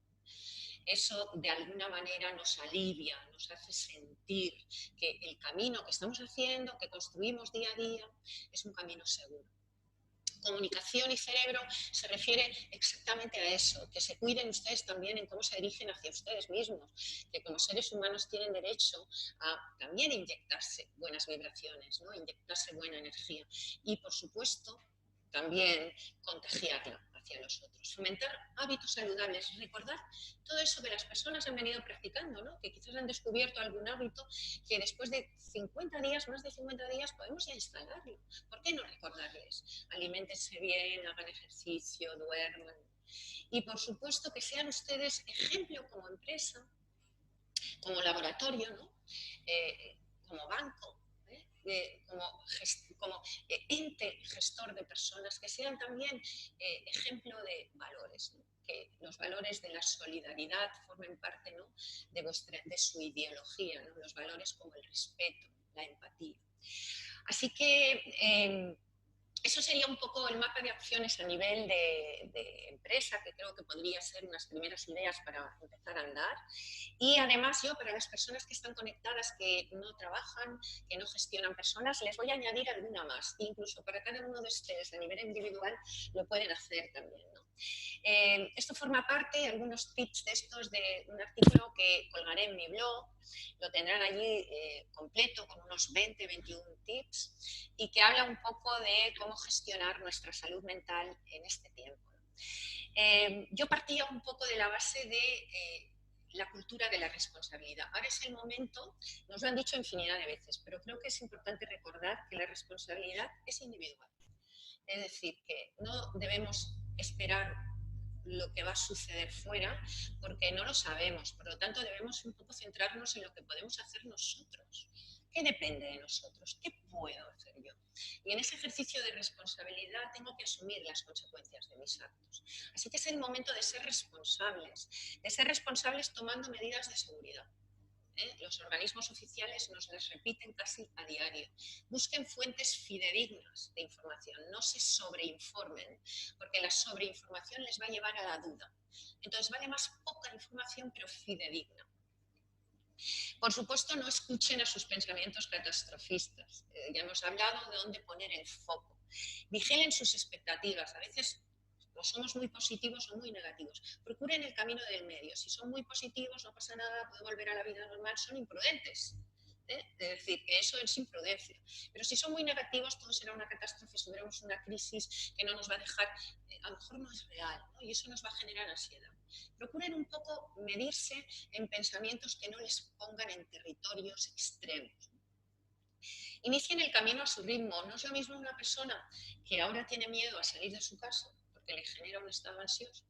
Eso de alguna manera nos alivia, nos hace sentir que el camino que estamos haciendo, que construimos día a día, es un camino seguro. Comunicación y cerebro se refiere exactamente a eso, que se cuiden ustedes también en cómo se dirigen hacia ustedes mismos, que como seres humanos tienen derecho a también inyectarse buenas vibraciones, ¿no?, inyectarse buena energía y, por supuesto, también contagiarla hacia los otros. Fomentar hábitos saludables, recordar todo eso que las personas han venido practicando, ¿no?, que quizás han descubierto algún hábito que después de 50 días, más de 50 días, podemos ya instalarlo. ¿Por qué no recordarles? Aliméntense bien, hagan ejercicio, duerman. Y por supuesto que sean ustedes ejemplo como empresa, como laboratorio, ¿no?, como banco, como ente gestor de personas, que sean también ejemplo de valores, ¿no?, que los valores de la solidaridad formen parte, ¿no?, de su ideología, ¿no?, los valores como el respeto, la empatía. Así que Eso sería un poco el mapa de acciones a nivel de empresa, que creo que podría ser unas primeras ideas para empezar a andar. Y además yo, para las personas que están conectadas, que no trabajan, que no gestionan personas, les voy a añadir alguna más. Incluso para cada uno de ustedes a nivel individual lo pueden hacer también, ¿no? Esto forma parte, algunos tips de estos, de un artículo que colgaré en mi blog. Lo tendrán allí completo con unos 20, 21 tips y que habla un poco de cómo gestionar nuestra salud mental en este tiempo. Yo partía un poco de la base de la cultura de la responsabilidad. Ahora es el momento, nos lo han dicho infinidad de veces, pero creo que es importante recordar que la responsabilidad es individual. Es decir, que no debemos esperar lo que va a suceder fuera, porque no lo sabemos. Por lo tanto, debemos un poco centrarnos en lo que podemos hacer nosotros. ¿Qué depende de nosotros? ¿Qué puedo hacer yo? Y en ese ejercicio de responsabilidad tengo que asumir las consecuencias de mis actos. Así que es el momento de ser responsables tomando medidas de seguridad. Los organismos oficiales nos las repiten casi a diario. Busquen fuentes fidedignas de información, no se sobreinformen, porque la sobreinformación les va a llevar a la duda. Entonces vale más poca información pero fidedigna. Por supuesto, no escuchen a sus pensamientos catastrofistas. Ya hemos hablado de dónde poner el foco. Vigilen sus expectativas. A veces o somos muy positivos o muy negativos. Procuren el camino del medio. Si son muy positivos, no pasa nada, puedo volver a la vida normal, son imprudentes. Es decir, que eso es imprudencia. Pero si son muy negativos, todo será una catástrofe, tendremos una crisis que no nos va a dejar, a lo mejor no es real, ¿no? Y eso nos va a generar ansiedad. Procuren un poco medirse en pensamientos que no les pongan en territorios extremos. Inicien el camino a su ritmo. No es lo mismo una persona que ahora tiene miedo a salir de su casa porque le genera un estado ansioso,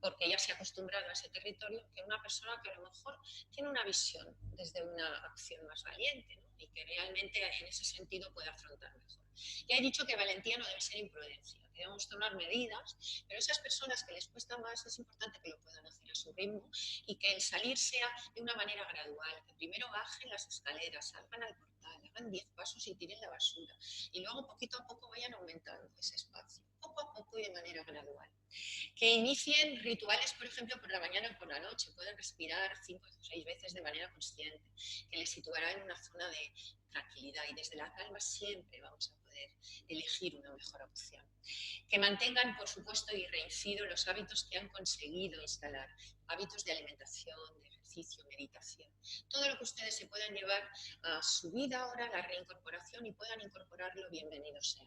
porque ya se ha acostumbrado a ese territorio, que una persona que a lo mejor tiene una visión desde una acción más valiente, ¿no? Y que realmente en ese sentido puede afrontar mejor. Ya he dicho que valentía no debe ser imprudencia, que debemos tomar medidas, pero esas personas que les cuesta más es importante que lo puedan hacer a su ritmo y que el salir sea de una manera gradual, que primero bajen las escaleras, salgan al portal, hagan 10 pasos y tiren la basura y luego poquito a poco vayan aumentando ese espacio, poco a poco y de manera gradual. Que inicien rituales, por ejemplo, por la mañana o por la noche. Pueden respirar 5 o 6 veces de manera consciente, que les situará en una zona de tranquilidad y desde la calma siempre vamos a poder elegir una mejor opción. Que mantengan, por supuesto, y reincido, los hábitos que han conseguido instalar, hábitos de alimentación, de ejercicio, meditación. Todo lo que ustedes se puedan llevar a su vida ahora, la reincorporación y puedan incorporarlo, bienvenido sea.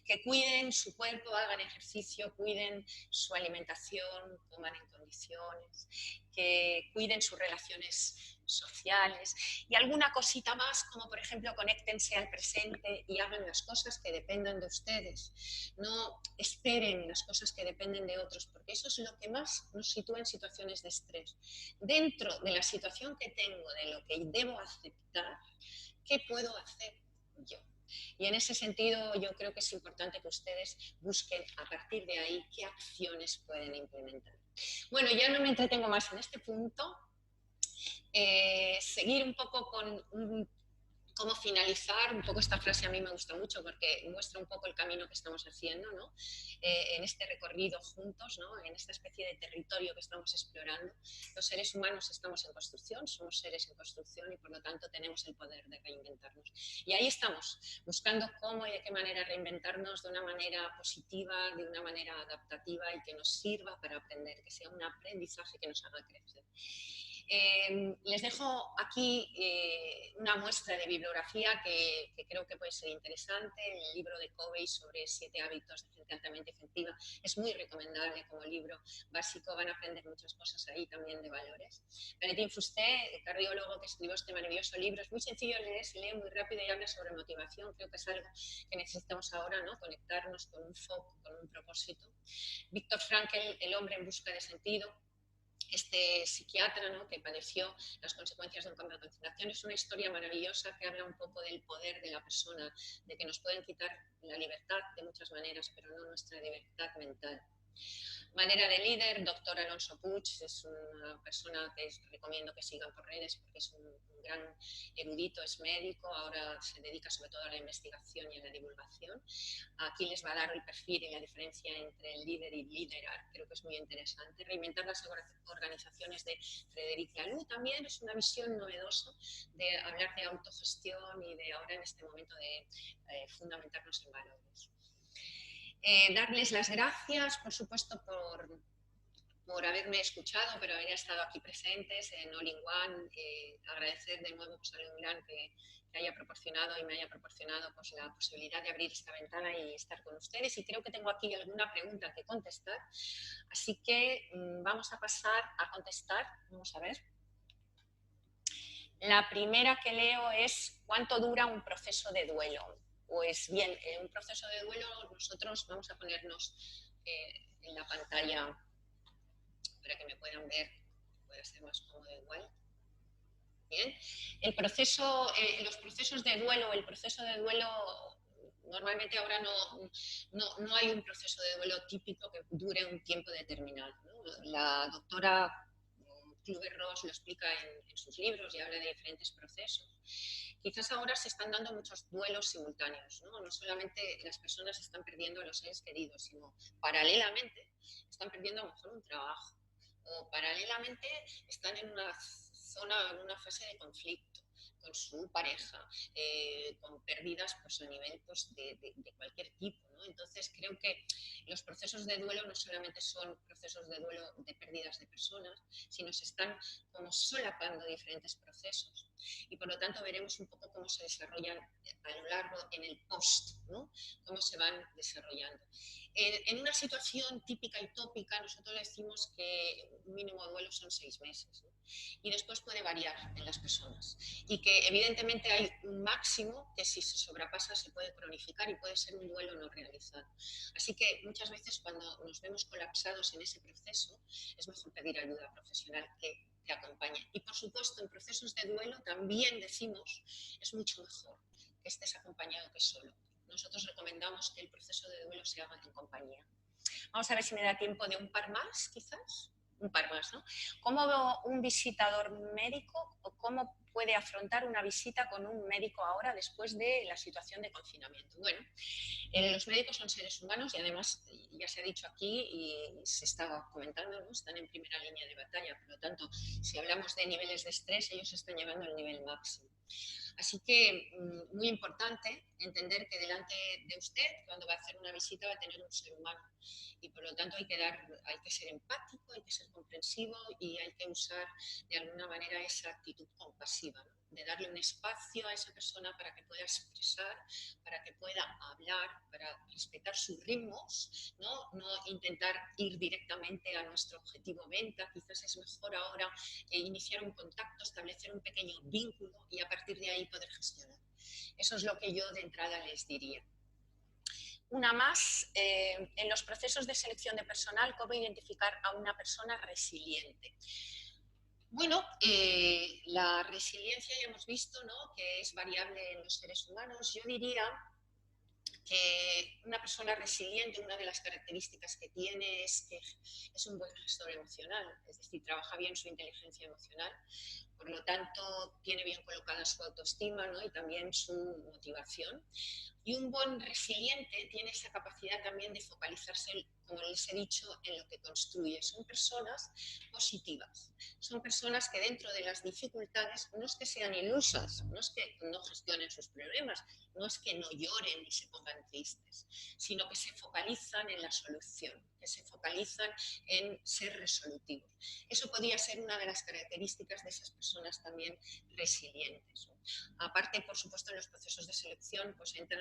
Que cuiden su cuerpo, hagan ejercicio, cuiden su alimentación, coman en condiciones, que cuiden sus relaciones sociales y alguna cosita más, como por ejemplo conéctense al presente y hagan las cosas que dependan de ustedes. No esperen las cosas que dependen de otros, porque eso es lo que más nos sitúa en situaciones de estrés. Dentro de la situación que tengo, de lo que debo aceptar, ¿qué puedo hacer yo? Y en ese sentido yo creo que es importante que ustedes busquen a partir de ahí qué acciones pueden implementar. Bueno, ya no me entretengo más en este punto. Seguir un poco con cómo finalizar, un poco esta frase a mí me gusta mucho porque muestra un poco el camino que estamos haciendo, ¿no? En este recorrido juntos, ¿no? En esta especie de territorio que estamos explorando. Los seres humanos estamos en construcción, somos seres en construcción y por lo tanto tenemos el poder de reinventarnos. Y ahí estamos, buscando cómo y de qué manera reinventarnos de una manera positiva, de una manera adaptativa y que nos sirva para aprender, que sea un aprendizaje que nos haga crecer. Les dejo aquí una muestra de bibliografía que creo que puede ser interesante. El libro de Covey sobre 7 hábitos de gente altamente efectiva es muy recomendable como libro básico. Van a aprender muchas cosas ahí también de valores. Valentín Fusté, cardiólogo que escribió este maravilloso libro, es muy sencillo de leer, se lee muy rápido y habla sobre motivación. Creo que es algo que necesitamos ahora, ¿no? Conectarnos con un foco, con un propósito. Viktor Frankl, El hombre en busca de sentido. Este psiquiatra, ¿no? Que padeció las consecuencias de un cambio de concentración, es una historia maravillosa que habla un poco del poder de la persona, de que nos pueden quitar la libertad de muchas maneras, pero no nuestra libertad mental. Manera de líder, doctor Alonso Puig, es una persona que recomiendo que sigan por redes porque es un gran erudito, es médico, ahora se dedica sobre todo a la investigación y a la divulgación. Aquí les va a dar el perfil y la diferencia entre el líder y liderar, creo que es muy interesante. Reinventar las organizaciones de Frédéric Laloux también es una visión novedosa de hablar de autogestión y de ahora en este momento de fundamentarnos en valores. Darles las gracias, por supuesto, por haberme escuchado, pero haber estado aquí presentes en All in One. Agradecer de nuevo pues, a All in One que haya proporcionado y me haya proporcionado pues, la posibilidad de abrir esta ventana y estar con ustedes. Y creo que tengo aquí alguna pregunta que contestar. Así que vamos a pasar a contestar. Vamos a ver. La primera que leo es ¿cuánto dura un proceso de duelo? Pues bien, un proceso de duelo nosotros vamos a ponernos en la pantalla para que me puedan ver, puede ser más cómodo igual. Bien, los procesos de duelo, normalmente ahora no hay un proceso de duelo típico que dure un tiempo determinado, ¿no? La doctora Kübler-Ross lo explica en sus libros y habla de diferentes procesos. Quizás ahora se están dando muchos duelos simultáneos, ¿no? No solamente las personas están perdiendo a los seres queridos, sino paralelamente están perdiendo a lo mejor un trabajo o paralelamente están en una zona, en una fase de conflicto con su pareja, con pérdidas pues, a nivel pues, de cualquier tipo, ¿no? Entonces creo que los procesos de duelo no solamente son procesos de duelo de pérdidas de personas, sino se están como solapando diferentes procesos y por lo tanto veremos un poco cómo se desarrollan a lo largo en el post, ¿no? Cómo se van desarrollando. En una situación típica y tópica nosotros decimos que un mínimo duelo son 6 meses, ¿no? Y después puede variar en las personas y que evidentemente hay un máximo que si se sobrepasa se puede cronificar y puede ser un duelo no realizado. Así que muchas veces cuando nos vemos colapsados en ese proceso es mejor pedir ayuda profesional que te acompañe. Y por supuesto en procesos de duelo también decimos es mucho mejor que estés acompañado que solo. Nosotros recomendamos que el proceso de duelo se haga en compañía. Vamos a ver si me da tiempo de un par más, quizás. Un par más, ¿no? ¿Cómo un visitador médico o cómo puede afrontar una visita con un médico ahora después de la situación de confinamiento? Bueno, los médicos son seres humanos y además, ya se ha dicho aquí y se estaba comentando, ¿no? Están en primera línea de batalla, por lo tanto, si hablamos de niveles de estrés, ellos están llevando el nivel máximo. Así que muy importante entender que delante de usted, cuando va a hacer una visita, va a tener un ser humano y por lo tanto hay que ser empático, hay que ser comprensivo y hay que usar de alguna manera esa actitud compasiva, ¿no? De darle un espacio a esa persona para que pueda expresar, para que pueda hablar, para respetar sus ritmos, no intentar ir directamente a nuestro objetivo venta. Quizás es mejor ahora iniciar un contacto, establecer un pequeño vínculo y a partir de ahí poder gestionar. Eso es lo que yo de entrada les diría. Una más, en los procesos de selección de personal, ¿cómo identificar a una persona resiliente? Bueno, la resiliencia ya hemos visto, ¿no? Que es variable en los seres humanos. Yo diría que una persona resiliente, una de las características que tiene es que es un buen gestor emocional, es decir, trabaja bien su inteligencia emocional, por lo tanto tiene bien colocada su autoestima, ¿no? Y también su motivación. Y un buen resiliente tiene esa capacidad también de focalizarse, como les he dicho, en lo que construye. Son personas positivas, son personas que dentro de las dificultades no es que sean ilusas, no es que no gestionen sus problemas, no es que no lloren ni se pongan tristes, sino que se focalizan en la solución, que se focalizan en ser resolutivos. Eso podría ser una de las características de esas personas también resilientes, ¿no? Aparte, por supuesto, en los procesos de selección pues entran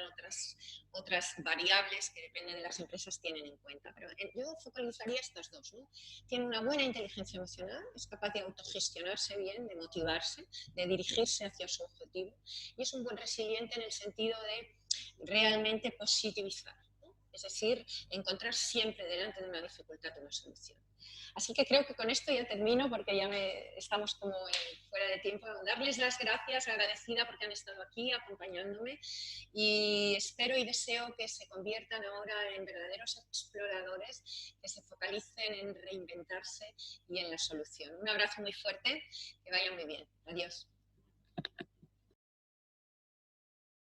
otras variables que dependen de las empresas tienen en cuenta. Pero yo focalizaría estas dos, ¿no? Tiene una buena inteligencia emocional, es capaz de autogestionarse bien, de motivarse, de dirigirse hacia su objetivo y es un buen resiliente en el sentido de realmente positivizar, ¿no? es decir, encontrar siempre delante de una dificultad una solución. Así que creo que con esto ya termino porque ya estamos como fuera de tiempo. Darles las gracias, agradecida porque han estado aquí acompañándome y espero y deseo que se conviertan ahora en verdaderos exploradores, que se focalicen en reinventarse y en la solución. Un abrazo muy fuerte, que vayan muy bien. Adiós.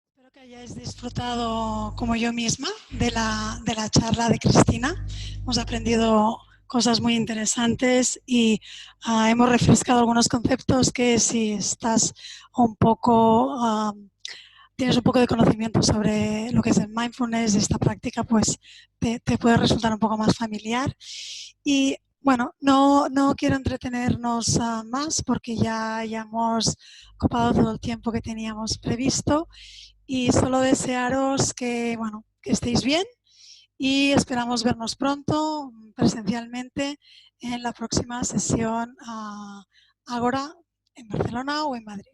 Espero que hayáis disfrutado, como yo misma, de la charla de Cristina. Hemos aprendido cosas muy interesantes y hemos refrescado algunos conceptos que si estás un poco, tienes un poco de conocimiento sobre lo que es el mindfulness y esta práctica, pues te puede resultar un poco más familiar. Y bueno, no quiero entretenernos más porque ya hemos copado todo el tiempo que teníamos previsto. Y solo desearos que, bueno, que estéis bien y esperamos vernos pronto presencialmente en la próxima sesión Ágora en Barcelona o en Madrid.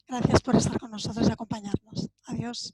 Gracias por estar con nosotros y acompañarnos. Adiós.